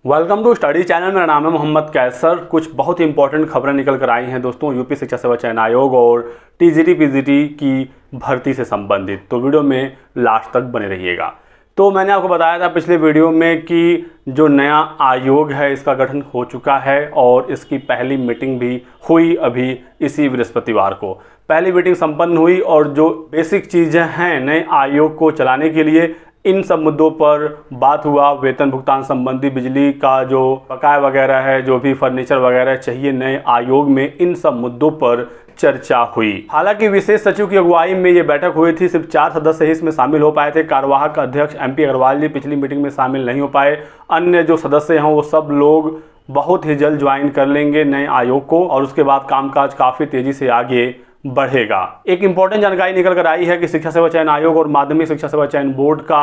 Welcome to study channel. मेरा नाम है मोहम्मद कैसर। कुछ बहुत ही इंपॉर्टेंट खबरें निकल कर आई हैं दोस्तों यूपी शिक्षा सेवा चयन आयोग और टीजीटी पीजीटी की भर्ती से संबंधित, तो वीडियो में लास्ट तक बने रहिएगा। तो मैंने आपको बताया था पिछले वीडियो में कि जो नया आयोग है इसका गठन हो चुका है और इसकी पहली मीटिंग भी हुई अभी इसी बृहस्पतिवार को। पहली मीटिंग संपन्न हुई और जो बेसिक चीज़ें हैं नए आयोग को चलाने के लिए इन सब मुद्दों पर बात हुआ। वेतन भुगतान संबंधी, बिजली का जो बकाया वगैरह है, जो भी फर्नीचर वगैरह चाहिए नए आयोग में, इन सब मुद्दों पर चर्चा हुई। हालांकि विशेष सचिव की अगुवाई में ये बैठक हुई थी। सिर्फ 4 सदस्य ही इसमें शामिल हो पाए थे। कार्यवाहक अध्यक्ष MP अग्रवाल जी पिछली मीटिंग में शामिल नहीं हो पाए। अन्य जो सदस्य हैं वो सब लोग बहुत ही जल्द ज्वाइन कर लेंगे नए आयोग को और उसके बाद कामकाज काफ़ी तेज़ी से आगे बढ़ेगा। एक इंपॉर्टेंट जानकारी निकल कर आई है कि शिक्षा सेवा चयन आयोग और माध्यमिक शिक्षा सेवा चयन बोर्ड का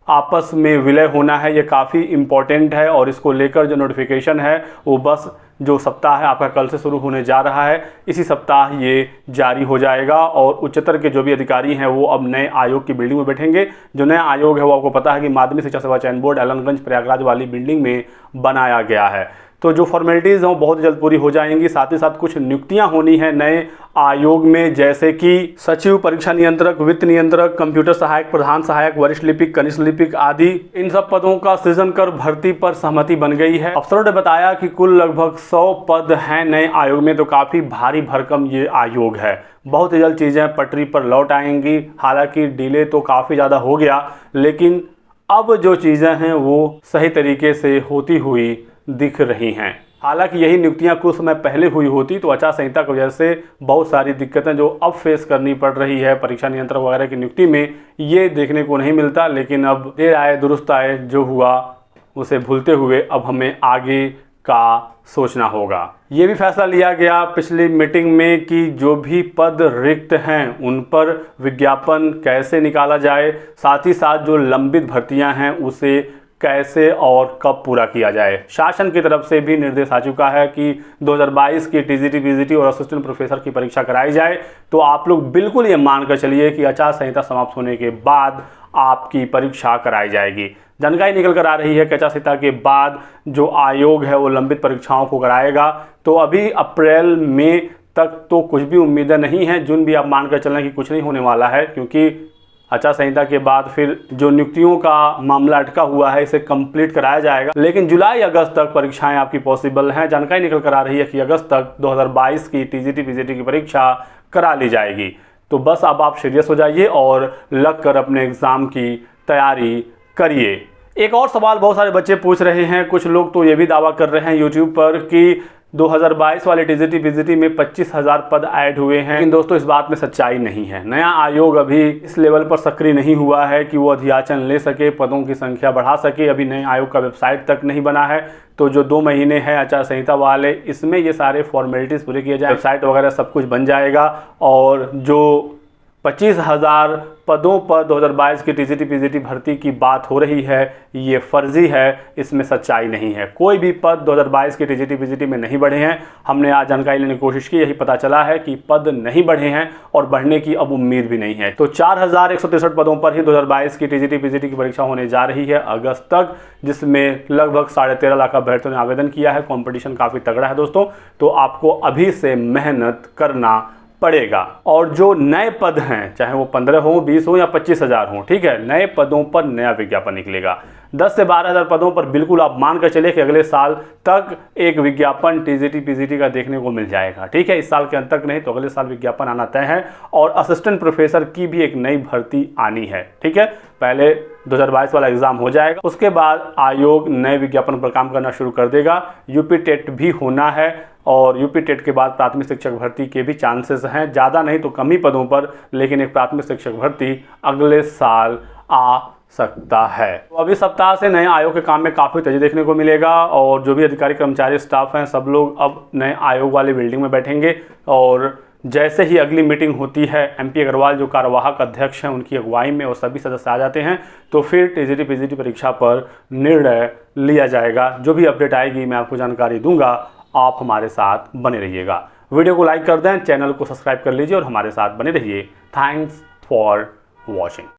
आपस में विलय होना है। ये काफ़ी इंपॉर्टेंट है और इसको लेकर जो नोटिफिकेशन है वो बस जो सप्ताह है आपका कल से शुरू होने जा रहा है, इसी सप्ताह ये जारी हो जाएगा और उच्चतर के जो भी अधिकारी हैं वो अब नए आयोग की बिल्डिंग में बैठेंगे। जो नया आयोग है वो आपको पता है कि माध्यमिक शिक्षा सेवा चयन बोर्ड एलनगंज प्रयागराज वाली बिल्डिंग में बनाया गया है। तो जो फॉर्मेलिटीज़ हैं बहुत जल्द पूरी हो जाएंगी। साथ ही साथ कुछ नियुक्तियां होनी है नए आयोग में, जैसे कि सचिव, परीक्षा नियंत्रक, वित्त नियंत्रक, कंप्यूटर सहायक, प्रधान सहायक, वरिष्ठ लिपिक, कनिष्ठ लिपिक आदि। इन सब पदों का सृजन कर भर्ती पर सहमति बन गई है। अफसरों ने बताया कि कुल लगभग 100 पद हैं नए आयोग में, तो काफ़ी भारी भरकम ये आयोग है। बहुत ही जल्द चीज़ें पटरी पर लौट आएंगी। हालांकि डिले तो काफ़ी ज़्यादा हो गया, लेकिन अब जो चीज़ें हैं वो सही तरीके से होती हुई दिख रही हैं। हालांकि यही नियुक्तियां कुछ समय पहले हुई होती तो आचार संहिता की वजह से बहुत सारी दिक्कतें जो अब फेस करनी पड़ रही है परीक्षा नियंत्रक वगैरह की नियुक्ति में, ये देखने को नहीं मिलता। लेकिन अब देर आए दुरुस्त आए, जो हुआ उसे भूलते हुए अब हमें आगे का सोचना होगा। ये भी फैसला लिया गया पिछली मीटिंग में कि जो भी पद रिक्त हैं उन पर विज्ञापन कैसे निकाला जाए, साथ ही साथ जो लंबित भर्तियां हैं उसे कैसे और कब पूरा किया जाए। शासन की तरफ से भी निर्देश आ चुका है कि 2022 की टीजीटी पीजीटी और असिस्टेंट प्रोफेसर की परीक्षा कराई जाए। तो आप लोग बिल्कुल ये मानकर चलिए कि आचार संहिता समाप्त होने के बाद आपकी परीक्षा कराई जाएगी। जानकारी निकल कर आ रही है कि आचार संहिता के बाद जो आयोग है वो लंबित परीक्षाओं को कराएगा। तो अभी अप्रैल मई तक तो कुछ भी उम्मीदें नहीं है। जून भी आप मानकर चलें कि कुछ नहीं होने वाला है, क्योंकि आचार संहिता के बाद फिर जो नियुक्तियों का मामला अटका हुआ है इसे कंप्लीट कराया जाएगा। लेकिन जुलाई अगस्त तक परीक्षाएं आपकी पॉसिबल हैं। जानकारी निकल कर आ रही है कि अगस्त तक 2022 की टीजीटी पीजीटी की परीक्षा करा ली जाएगी। तो बस अब आप सीरियस हो जाइए और लग कर अपने एग्ज़ाम की तैयारी करिए। एक और सवाल बहुत सारे बच्चे पूछ रहे हैं, कुछ लोग तो ये भी दावा कर रहे हैं यूट्यूब पर कि 2022 वाले टीजीटी पीजीटी में 25,000 पद ऐड हुए हैं। लेकिन दोस्तों इस बात में सच्चाई नहीं है। नया आयोग अभी इस लेवल पर सक्रिय नहीं हुआ है कि वो अधियाचन ले सके, पदों की संख्या बढ़ा सके। अभी नए आयोग का वेबसाइट तक नहीं बना है। तो जो 2 महीने हैं आचार संहिता वाले, इसमें ये सारे फॉर्मेलिटीज़ पूरे किए जाए, वेबसाइट वगैरह सब कुछ बन जाएगा। और जो 25,000 पदों पर 2022 की टीजीटी पीजीटी भर्ती की बात हो रही है, ये फर्जी है, इसमें सच्चाई नहीं है। कोई भी पद 2022 की टीजीटी पीजीटी में नहीं बढ़े हैं। हमने आज जानकारी लेने की कोशिश की, यही पता चला है कि पद नहीं बढ़े हैं और बढ़ने की अब उम्मीद भी नहीं है। तो 4163 पदों पर ही 2022 की टीजीटी पीजीटी की परीक्षा होने जा रही है अगस्त तक, जिसमें लगभग 13.5 लाख अभ्यर्थियों ने आवेदन किया है। कॉम्पिटिशन काफ़ी तगड़ा है दोस्तों, तो आपको अभी से मेहनत करना पड़ेगा। और जो नए पद हैं, चाहे वो 15 हो, 20 हो या 25,000 हो, ठीक है, नए पदों पर नया विज्ञापन निकलेगा। 10 से 12,000 पदों पर बिल्कुल आप मान कर चलिए कि अगले साल तक एक विज्ञापन टीजीटी पीजीटी का देखने को मिल जाएगा। ठीक है, इस साल के अंत तक नहीं तो अगले साल विज्ञापन आना तय है। और असिस्टेंट प्रोफेसर की भी एक नई भर्ती आनी है। ठीक है, पहले 2022 वाला एग्जाम हो जाएगा, उसके बाद आयोग नए विज्ञापन पर काम करना शुरू कर देगा। यूपी टेट भी होना है और यूपी टेट के बाद प्राथमिक शिक्षक भर्ती के भी चांसेस हैं, ज़्यादा नहीं तो कम ही पदों पर, लेकिन एक प्राथमिक शिक्षक भर्ती अगले साल आ सकता है। तो अभी सप्ताह से नए आयोग के काम में काफ़ी तेजी देखने को मिलेगा और जो भी अधिकारी, कर्मचारी, स्टाफ हैं, सब लोग अब नए आयोग वाली बिल्डिंग में बैठेंगे। और जैसे ही अगली मीटिंग होती है, MP अग्रवाल जो कार्यवाहक अध्यक्ष हैं उनकी अगुवाई में और सभी सदस्य आ जाते हैं, तो फिर टीजीटी पीजीटी परीक्षा पर निर्णय लिया जाएगा। जो भी अपडेट आएगी मैं आपको जानकारी दूंगा। आप हमारे साथ बने रहिएगा। वीडियो को लाइक कर दें, चैनल को सब्सक्राइब कर लीजिए और हमारे साथ बने रहिए। Thanks for watching.